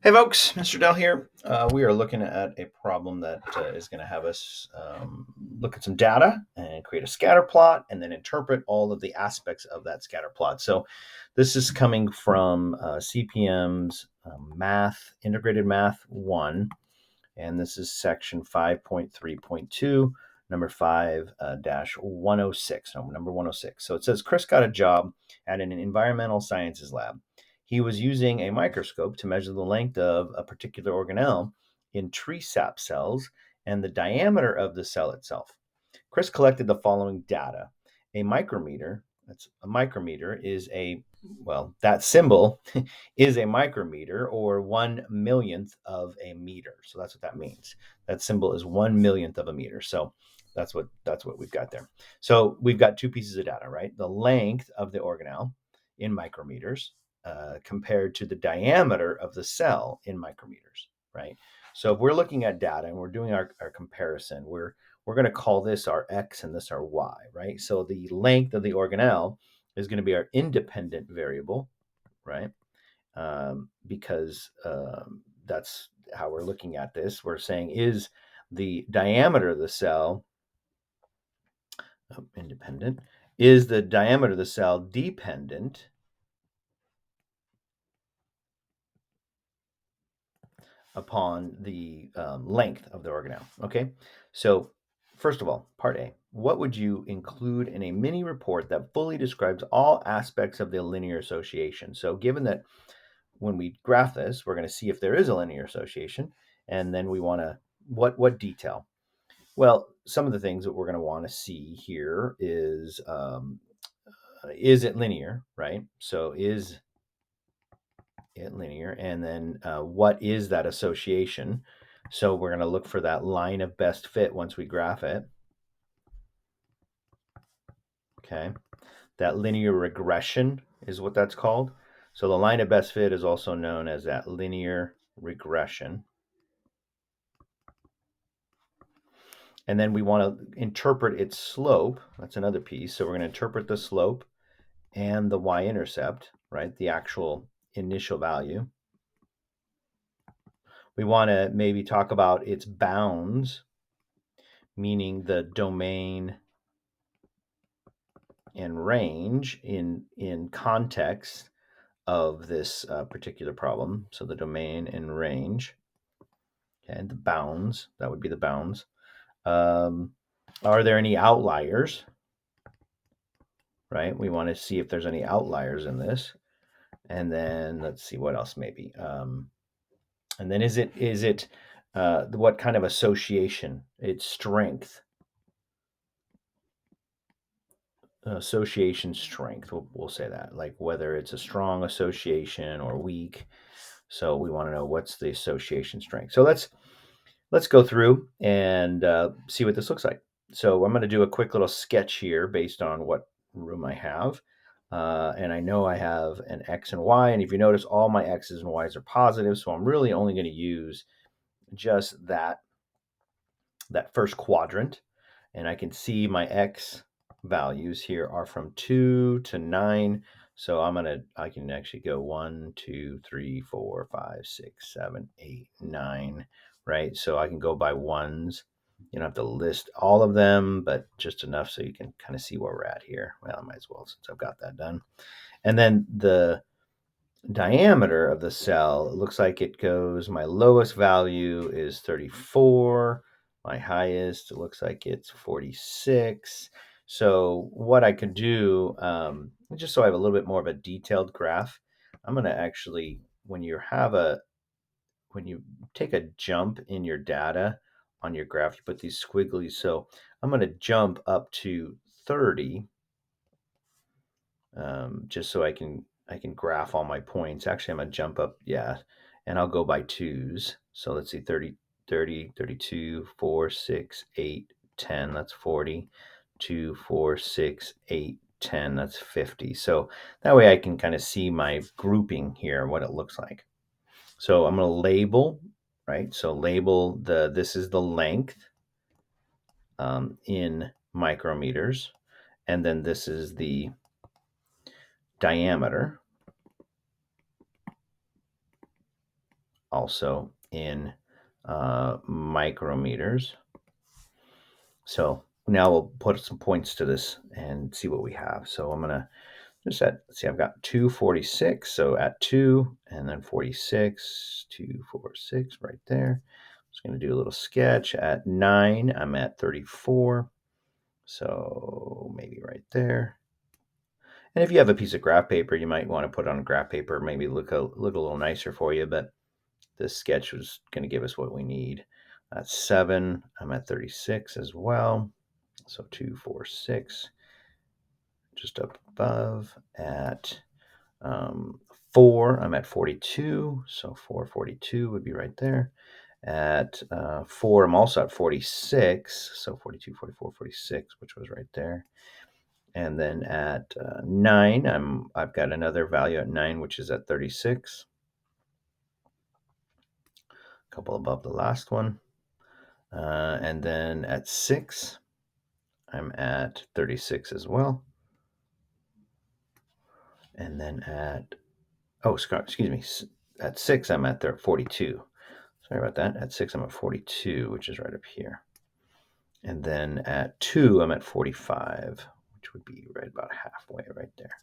Hey folks, Mr. Dell here. We are looking at a problem that is going to have us look at some data and create a scatter plot and then interpret all of the aspects of that scatter plot. So this is coming from CPM's Math, Integrated Math 1, and this is section 5.3.2, number 5 106, number 106. So it says Chris got a job at an environmental sciences lab. He was using a microscope to measure the length of a particular organelle in tree sap cells and the diameter of the cell itself. Chris collected the following data. A micrometer, that's a micrometer, is a, well, that symbol is a micrometer or 1/1,000,000th of a meter. So that's what that means. That symbol is 1/1,000,000th of a meter. So that's what we've got there. So we've got two pieces of data, right? The length of the organelle in micrometers compared to the diameter of the cell in micrometers, right? So if we're looking at data and we're doing our comparison, we're going to call this our X and this our Y, right? So the length of the organelle is going to be our independent variable, right? Because that's how we're looking at this. We're saying, is the diameter of the cell independent? Is the diameter of the cell dependent upon the length of the organelle? Okay, so first of all, part A, what would you include in a mini report that fully describes all aspects of the linear association? So given that when we graph this, we're going to see if there is a linear association, and then we want to, what detail? Well, some of the things that we're going to want to see here is it linear, right? So is it linear? And then what is that association? So we're going to look for that line of best fit once we graph it. Okay. That linear regression is what that's called. So the line of best fit is also known as that linear regression. And then we want to interpret its slope. That's another piece. So we're going to interpret the slope and the y-intercept, right? The actual initial value. We want to maybe talk about its bounds, meaning the domain and range in context of this particular problem. So the domain and range, okay, and the bounds, that would be the bounds. Are there any outliers? Right? We want to see if there's any outliers in this. And then let's see what else maybe. And then is it what kind of association? Its strength. Association strength. We'll say that, like whether it's a strong association or weak. So we want to know what's the association strength. So let's go through and see what this looks like. So I'm going to do a quick little sketch here based on what room I have. And I know I have an X and Y. And if you notice, all my X's and Y's are positive. So I'm really only going to use just that first quadrant. And I can see my X values here are from 2 to 9. So I can actually go 1, 2, 3, 4, 5, 6, 7, 8, 9, right? So I can go by ones. You don't have to list all of them, but just enough so you can kind of see where we're at here. Well, I might as well since I've got that done. And then the diameter of the cell, it looks like it goes, my lowest value is 34. My highest, it looks like it's 46. So what I could do, just so I have a little bit more of a detailed graph, I'm going to actually, when you take a jump in your data on your graph, you put these squigglies. So I'm going to jump up to 30, just so I can graph all my points. Actually, I'm going to jump up, yeah, and I'll go by twos. So let's see, 30, 30, 32, 4, 6, 8, 10, that's 40, 2, 4, 6, 8, 10, that's 50. So that way I can kind of see my grouping here, what it looks like. So I'm going to label, right? So label this is the length in micrometers, and then this is the diameter. also in micrometers. So now we'll put some points to this and see what we have. So I'm going to just let's see, I've got 246. So at 2 and then 46, 246 right there. I'm just going to do a little sketch. At 9, I'm at 34. So maybe right there. And if you have a piece of graph paper, you might want to put on graph paper, maybe look a little nicer for you. But this sketch was going to give us what we need. At 7, I'm at 36 as well. So 246, just up above. At 4, I'm at 42. So 442 would be right there. At 4, I'm also at 46. So 42, 44, 46, which was right there. And then at 9, I've got another value at 9, which is at 36. A couple above the last one. And then at 6, I'm at 36 as well. And then at, excuse me, at 6, I'm at 42. Sorry about that. At 6, I'm at 42, which is right up here. And then at 2, I'm at 45, which would be right about halfway right there.